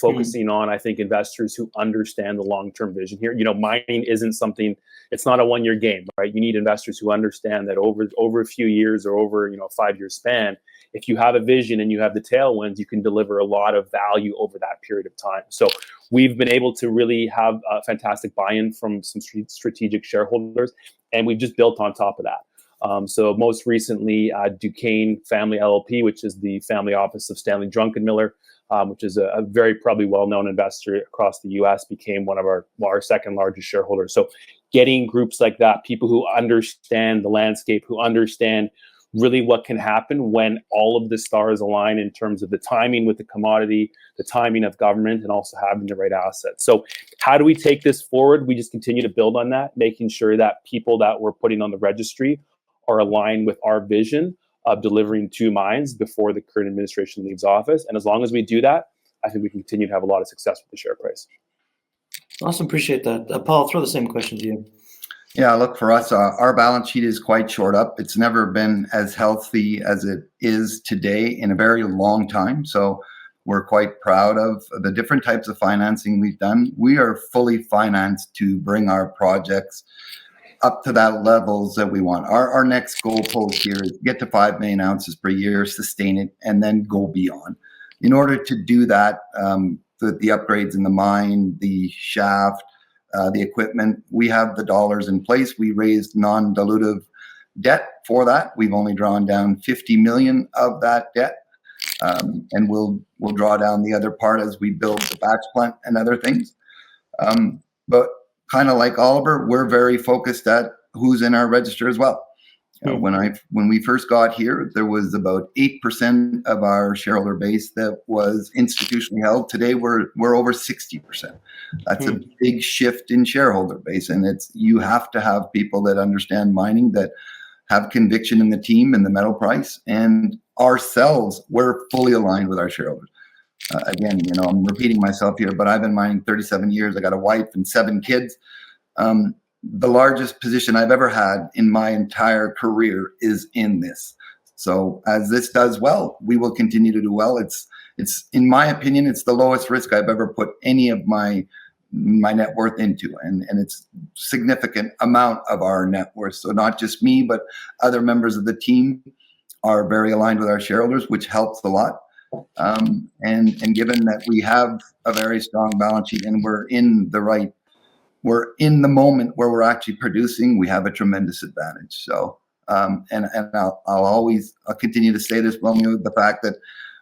focusing on, I think, investors who understand the long-term vision here. Mining isn't something, it's not a one-year game, right? You need investors who understand that over a few years or over, a 5-year span, if you have a vision and you have the tailwinds, you can deliver a lot of value over that period of time. So we've been able to really have a fantastic buy-in from some strategic shareholders, and we've just built on top of that. So most recently, Duquesne Family LLP, which is the family office of Stanley Druckenmiller, which is a very probably well-known investor across the U.S., became one of our second largest shareholders. So getting groups like that, people who understand the landscape, who understand really what can happen when all of the stars align in terms of the timing with the commodity, the timing of government, and also having the right assets. So how do we take this forward? We just continue to build on that, making sure that people that we're putting on the registry are aligned with our vision of delivering 2 mines before the current administration leaves office. And as long as we do that, I think we can continue to have a lot of success with the share price. Awesome. Appreciate that. Paul, I'll throw the same question to you. Yeah, look, for us, our balance sheet is quite shored up. It's never been as healthy as it is today in a very long time. So we're quite proud of the different types of financing we've done. We are fully financed to bring our projects up to that levels that we want. Our next goal post here is get to 5 million ounces per year, sustain it, and then go beyond. In order to do that, the upgrades in the mine, the shaft, the equipment, we have the dollars in place. We raised non-dilutive debt for that. We've only drawn down 50 million of that debt, and we'll draw down the other part as we build the batch plant and other things. But kind of like Oliver, we're very focused at who's in our register as well. When we first got here, there was about 8% of our shareholder base that was institutionally held. Today, we're over 60%. That's a big shift in shareholder base, and you have to have people that understand mining, that have conviction in the team and the metal price. And ourselves, we're fully aligned with our shareholders. Again, I'm repeating myself here, but I've been mining 37 years. I got a wife and 7 kids. The largest position I've ever had in my entire career is in this. So as this does well, we will continue to do well. It's in my opinion, it's the lowest risk I've ever put any of my net worth into, and it's significant amount of our net worth. So not just me, but other members of the team are very aligned with our shareholders, which helps a lot. And given that we have a very strong balance sheet and we're in the moment where we're actually producing, we have a tremendous advantage. So, and I'll continue to say this, Romeo, the fact that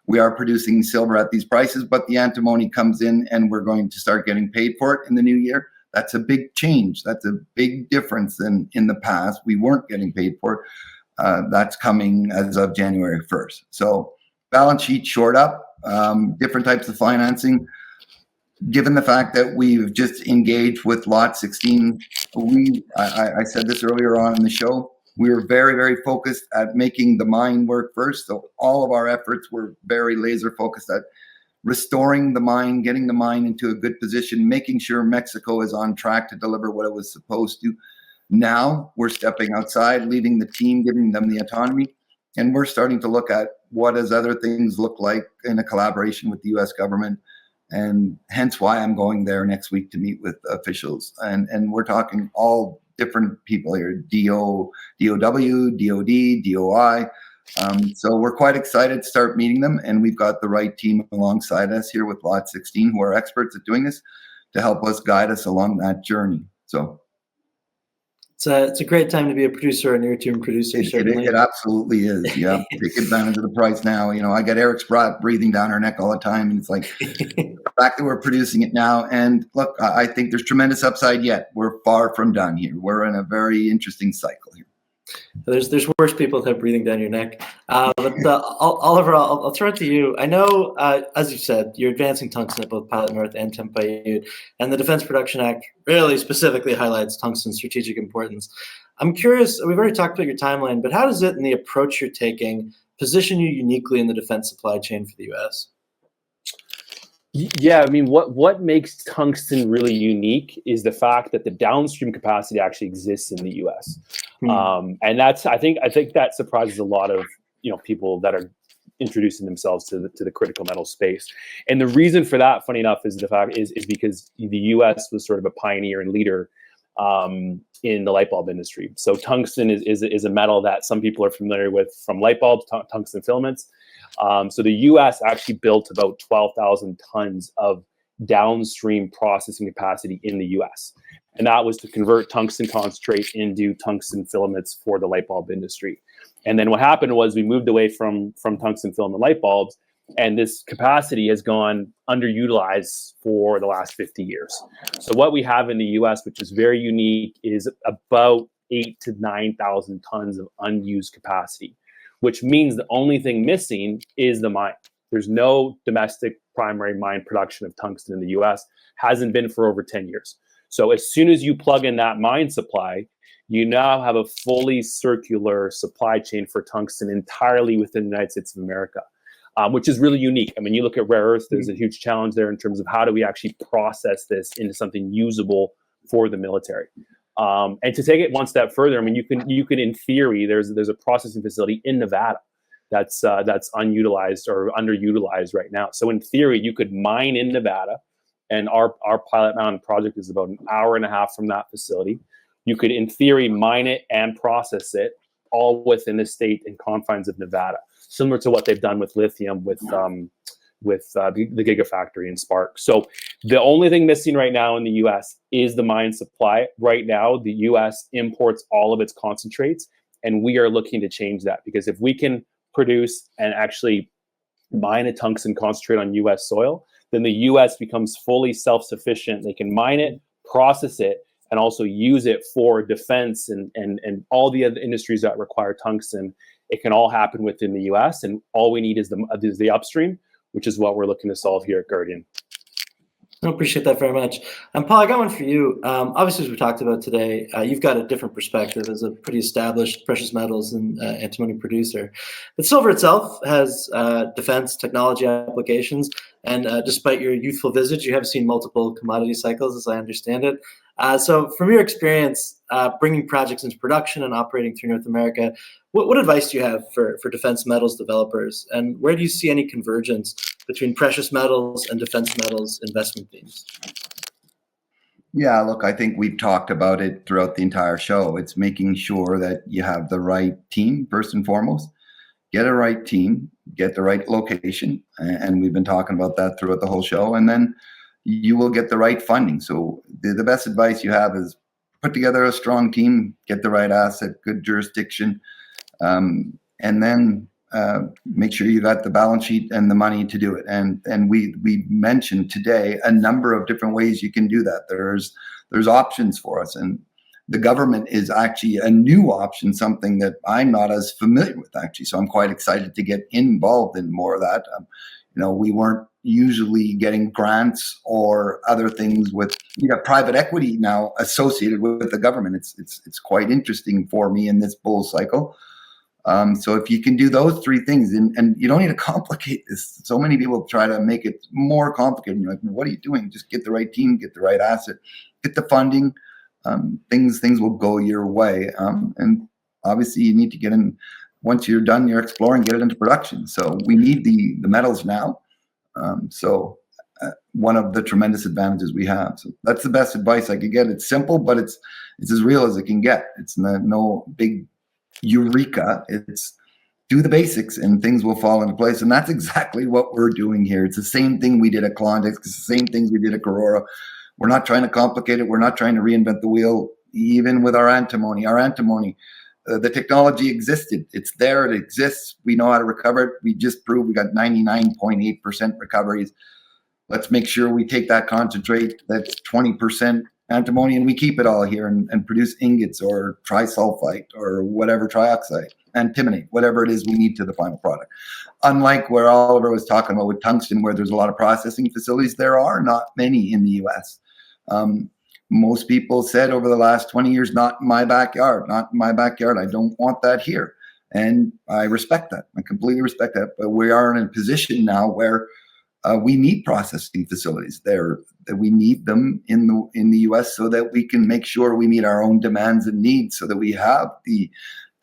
we are producing silver at these prices, but the antimony comes in and we're going to start getting paid for it in the new year. That's a big change. That's a big difference than in the past. We weren't getting paid for it. That's coming as of January 1st. So balance sheet short up, different types of financing. Given the fact that we've just engaged with Lot 16, I said this earlier on in the show, we were very, very focused at making the mine work first. So all of our efforts were very laser focused at restoring the mine, getting the mine into a good position, making sure Mexico is on track to deliver what it was supposed to. Now we're stepping outside, leaving the team, giving them the autonomy, and we're starting to look at what does other things look like in a collaboration with the U.S. government. And hence why I'm going there next week to meet with officials. And we're talking all different people here, DOW, DOD, DOI. So we're quite excited to start meeting them. And we've got the right team alongside us here with Lot 16, who are experts at doing this, to help us guide us along that journey. So it's a great time to be a producer, a near-term producer, certainly. It absolutely is, yeah. Take advantage of the price now. You know, I got Eric Spratt breathing down her neck all the time, and it's like the fact that we're producing it now. And look, I think there's tremendous upside yet. We're far from done here. We're in a very interesting cycle here. There's worse people than breathing down your neck. Oliver, I'll throw it to you. I know, as you said, you're advancing tungsten at both Pilot North and Tempaiute, and the Defense Production Act really specifically highlights tungsten's strategic importance. I'm curious, we've already talked about your timeline, but how does it and the approach you're taking position you uniquely in the defense supply chain for the U.S.? Yeah, I mean, what makes tungsten really unique is the fact that the downstream capacity actually exists in the U.S. And that's I think that surprises a lot of people that are introducing themselves to the critical metal space. And the reason for that, funny enough, is because the U.S. was sort of a pioneer and leader in the light bulb industry. So tungsten is a metal that some people are familiar with from light bulbs, tungsten filaments. So the U.S. actually built about 12,000 tons of downstream processing capacity in the U.S. And that was to convert tungsten concentrate into tungsten filaments for the light bulb industry. And then what happened was we moved away from tungsten filament light bulbs, and this capacity has gone underutilized for the last 50 years. So what we have in the U.S., which is very unique, is about 8,000 to 9,000 tons of unused capacity, which means the only thing missing is the mine. There's no domestic primary mine production of tungsten in the U.S., hasn't been for over 10 years. So as soon as you plug in that mine supply, you now have a fully circular supply chain for tungsten entirely within the United States of America, which is really unique. I mean, you look at rare earths, there's a huge challenge there in terms of how do we actually process this into something usable for the military. And to take it one step further, I mean, you can in theory, there's a processing facility in Nevada that's unutilized or underutilized right now. So in theory, you could mine in Nevada, and our Pilot Mountain project is about an hour and a half from that facility. You could, in theory, mine it and process it all within the state and confines of Nevada, similar to what they've done with lithium with the Gigafactory in Spark. So the only thing missing right now in the U.S. is the mine supply. Right now, the U.S. imports all of its concentrates, and we are looking to change that, because if we can produce and actually mine a tungsten concentrate on U.S. soil, then the U.S. becomes fully self-sufficient. They can mine it, process it, and also use it for defense and all the other industries that require tungsten. It can all happen within the U.S., and all we need is the upstream, which is what we're looking to solve here at Guardian. I appreciate that very much. Paul, I got one for you. Obviously, as we talked about today, you've got a different perspective as a pretty established precious metals and antimony producer. But silver itself has defense technology applications, and despite your youthful visage, you have seen multiple commodity cycles, as I understand it. So from your experience bringing projects into production and operating through North America, what advice do you have for defense metals developers? And where do you see any convergence between precious metals and defense metals investment themes? Yeah, look, I think we've talked about it throughout the entire show. It's making sure that you have the right team, first and foremost. Get a right team, get the right location. And we've been talking about that throughout the whole show. And then you will get the right funding. So the best advice you have is put together a strong team, get the right asset, good jurisdiction. And then make sure you got the balance sheet and the money to do it. And we mentioned today a number of different ways you can do that. There's options for us, and the government is actually a new option, something that I'm not as familiar with actually. So I'm quite excited to get involved in more of that. We weren't usually getting grants or other things with private equity now associated with the government. It's quite interesting for me in this bull cycle. So if you can do those three things, and you don't need to complicate this. So many people try to make it more complicated. And you're like, what are you doing? Just get the right team, get the right asset, get the funding. Things will go your way. And obviously you need to get in. Once you're done, you're exploring, get it into production. So we need the metals now. One of the tremendous advantages we have. So that's the best advice I could get. It's simple, but it's as real as it can get. It's no big eureka. It's do the basics and things will fall into place. And that's exactly what we're doing here. It's the same thing we did at Klondike. It's the same things we did at Karora. We're not trying to complicate it. We're not trying to reinvent the wheel. Even with our antimony, the technology existed. It's there. It exists. We know how to recover it. We just proved we got 99.8% recoveries. Let's make sure we take that concentrate, that's 20% antimony, and we keep it all here and produce ingots or trisulfite or whatever, trioxide, antimony, whatever it is we need to the final product. Unlike where Oliver was talking about with tungsten, where there's a lot of processing facilities, there are not many in the U.S. Most people said over the last 20 years, not in my backyard, not in my backyard. I don't want that here. And I respect that. I completely respect that. But we are in a position now where we need processing facilities there, that we need them in the U.S. so that we can make sure we meet our own demands and needs, so that we have the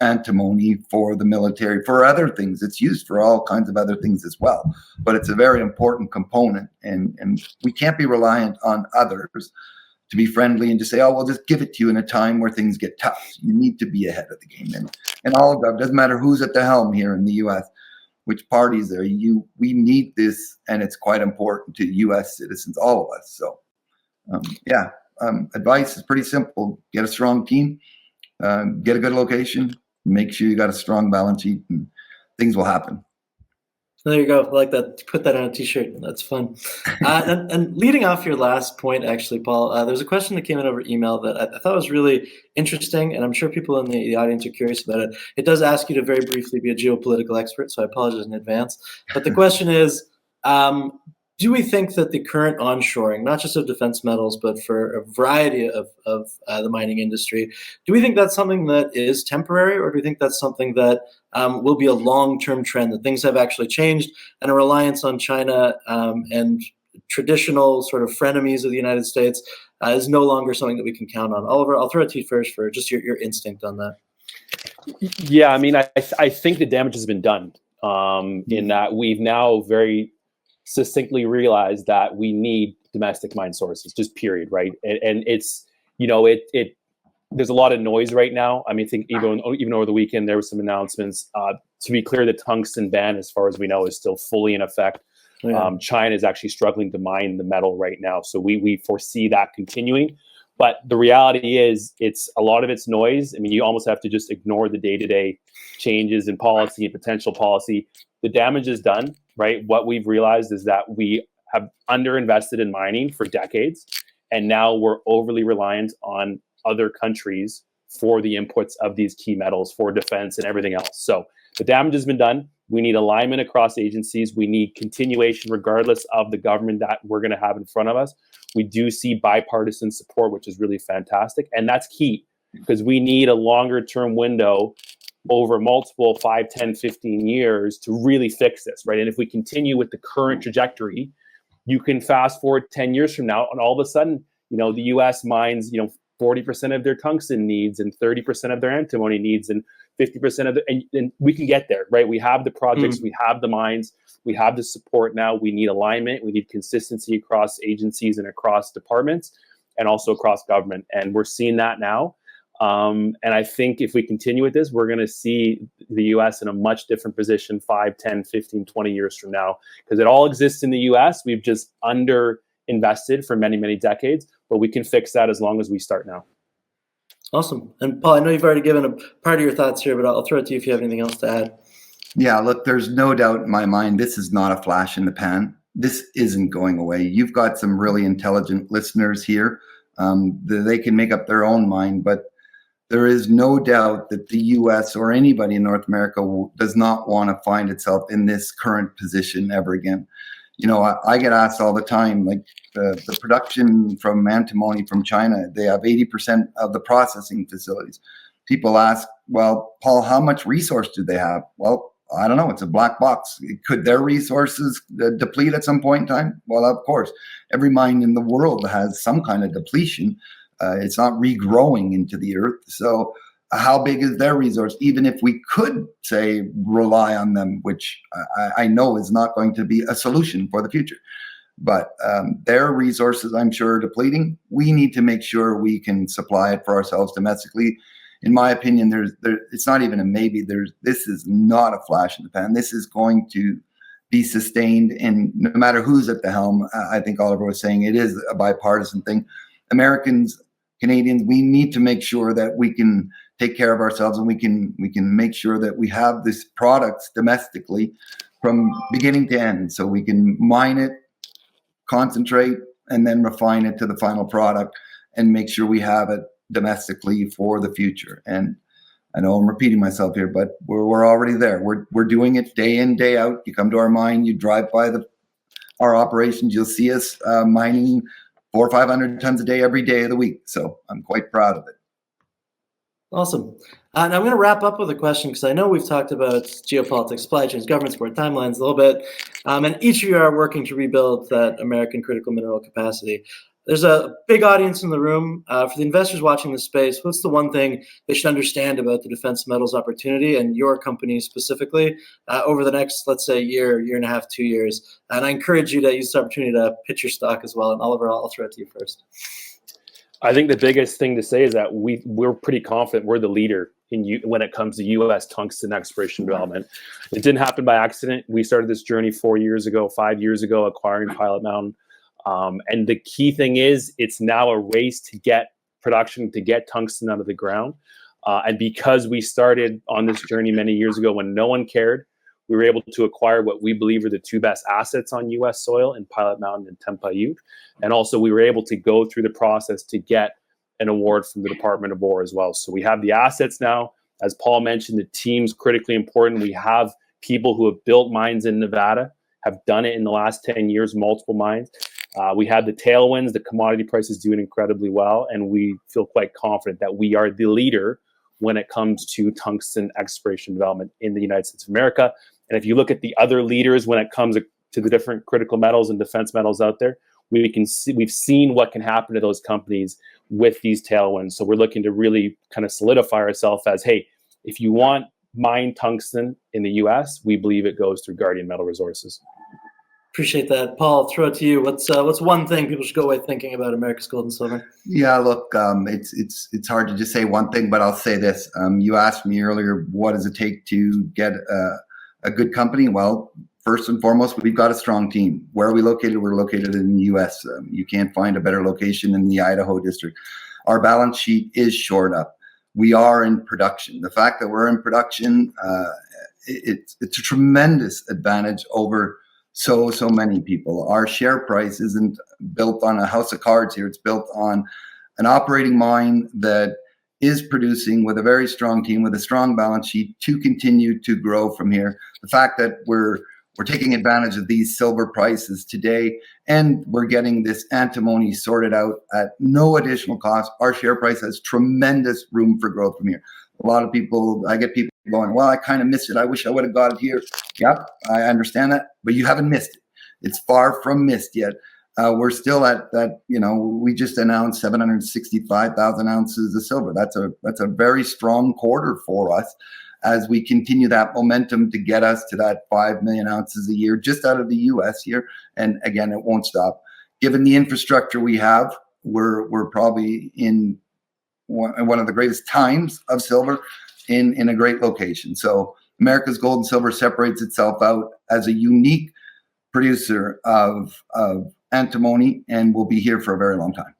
antimony for the military, for other things. It's used for all kinds of other things as well. But it's a very important component, and we can't be reliant on others to be friendly and just say, oh, we'll just give it to you in a time where things get tough. You need to be ahead of the game. And all of that, doesn't matter who's at the helm here in the U.S., which parties there, we need this, and it's quite important to U.S. citizens, all of us. So, advice is pretty simple. Get a strong team, get a good location, make sure you got a strong balance sheet, and things will happen. There you go. I like that. Put that on a t-shirt. That's fun. And leading off your last point, actually, Paul, there's a question that came in over email that I thought was really interesting, and I'm sure people in the audience are curious about it. It does ask you to very briefly be a geopolitical expert, so I apologize in advance. But the question is, do we think that the current onshoring, not just of defense metals, but for a variety of the mining industry, do we think that's something that is temporary, or do we think that's something that will be a long-term trend, that things have actually changed and a reliance on China and traditional sort of frenemies of the United States is no longer something that we can count on? Oliver, I'll throw it to you first for just your instinct on that. Yeah, I mean, I think the damage has been done in that we've now very succinctly realized that we need domestic mine sources, just period, right? And it's, there's a lot of noise right now. I mean, I think even over the weekend, there were some announcements. To be clear, the tungsten ban, as far as we know, is still fully in effect. Yeah. China is actually struggling to mine the metal right now. So we foresee that continuing. But the reality is, it's a lot of it's noise. I mean, you almost have to just ignore the day-to-day changes in policy and potential policy. The damage is done, right? What we've realized is that we have underinvested in mining for decades, and now we're overly reliant on other countries for the inputs of these key metals for defense and everything else. So the damage has been done. We need alignment across agencies. We need continuation regardless of the government that we're going to have in front of us. We do see bipartisan support, which is really fantastic. And that's key, because we need a longer term window over multiple 5, 10, 15 years to really fix this, right? And if we continue with the current trajectory, you can fast forward 10 years from now, and all of a sudden, the U.S. mines, 40% of their tungsten needs and 30% of their antimony needs and 50% of the, and we can get there, right? We have the projects, we have the mines, we have the support now. We need alignment, we need consistency across agencies and across departments and also across government. And we're seeing that now. And I think if we continue with this, we're going to see the U.S. in a much different position 5, 10, 15, 20 years from now, because it all exists in the U.S. We've just underinvested for many, many decades, but we can fix that as long as we start now. Awesome. And Paul, I know you've already given a part of your thoughts here, but I'll throw it to you if you have anything else to add. Yeah, look, there's no doubt in my mind, this is not a flash in the pan. This isn't going away. You've got some really intelligent listeners here. They can make up their own mind, but there is no doubt that the U.S. or anybody in North America does not want to find itself in this current position ever again. You know, I get asked all the time, like the production from antimony from China, they have 80% of the processing facilities. People ask, well, Paul, how much resource do they have? Well, I don't know. It's a black box. Could their resources deplete at some point in time? Well, of course, every mine in the world has some kind of depletion. It's not regrowing into the earth. So how big is their resource? Even if we could say rely on them, which I know is not going to be a solution for the future. But their resources, I'm sure, are depleting. We need to make sure we can supply it for ourselves domestically. In my opinion, it's not even a maybe. This is not a flash in the pan. This is going to be sustained, and no matter who's at the helm, I think Oliver was saying it is a bipartisan thing. Americans, Canadians, we need to make sure that we can take care of ourselves, and we can make sure that we have this products domestically from beginning to end, so we can mine it, concentrate, and then refine it to the final product, and make sure we have it domestically for the future. And I know I'm repeating myself here, but we're already there. We're doing it day in, day out. You come to our mine, you drive by our operations, you'll see us mining 400 or 500 tons a day every day of the week. So I'm quite proud of it. Awesome. And I'm going to wrap up with a question, because I know we've talked about geopolitics, supply chains, government support, timelines a little bit, and each of you are working to rebuild that American critical mineral capacity. There's a big audience in the room. For the investors watching this space, what's the one thing they should understand about the defense metals opportunity and your company specifically over the next, let's say, year and a half, 2 years? And I encourage you to use this opportunity to pitch your stock as well. And Oliver, I'll throw it to you first. I think the biggest thing to say is that we're pretty confident we're the leader when it comes to U.S. tungsten exploration development. It didn't happen by accident. We started this journey 5 years ago, acquiring Pilot Mountain. And the key thing is it's now a race to get production, to get tungsten out of the ground. And because we started on this journey many years ago when no one cared, we were able to acquire what we believe are the two best assets on U.S. soil in Pilot Mountain and Tempa. And also we were able to go through the process to get an award from the Department of War as well. So we have the assets now. As Paul mentioned, the team's critically important. We have people who have built mines in Nevada, have done it in the last 10 years, multiple mines. We had the tailwinds, the commodity prices doing incredibly well, and we feel quite confident that we are the leader when it comes to tungsten exploration development in the United States of America. And if you look at the other leaders when it comes to the different critical metals and defense metals out there, we've seen what can happen to those companies with these tailwinds. So we're looking to really kind of solidify ourselves as, hey, if you want mine tungsten in the US, we believe it goes through Guardian Metal Resources. Appreciate that. Paul, I'll throw it to you. What's one thing people should go away thinking about America's gold and silver? Yeah, look, it's hard to just say one thing, but I'll say this. You asked me earlier, what does it take to get a good company? Well, first and foremost, we've got a strong team. Where are we located? We're located in the U.S. You can't find a better location in the Idaho district. Our balance sheet is shored up. We are in production. The fact that we're in production, it's a tremendous advantage over so many people. Our share price isn't built on a house of cards here. It's built on an operating mine that is producing with a very strong team, with a strong balance sheet to continue to grow from here. The fact that we're taking advantage of these silver prices today, and we're getting this antimony sorted out at no additional cost. Our share price has tremendous room for growth from here. A lot of people, I get people going, well, I kind of missed it. I wish I would have got it here. Yep, I understand that, but you haven't missed it. It's far from missed yet. We're still at that, we just announced 765,000 ounces of silver. That's a very strong quarter for us as we continue that momentum to get us to that 5 million ounces a year just out of the U.S. here. And again, it won't stop. Given the infrastructure we have, we're probably in one of the greatest times of silver in a great location. So America's Gold and Silver separates itself out as a unique producer of antimony and will be here for a very long time.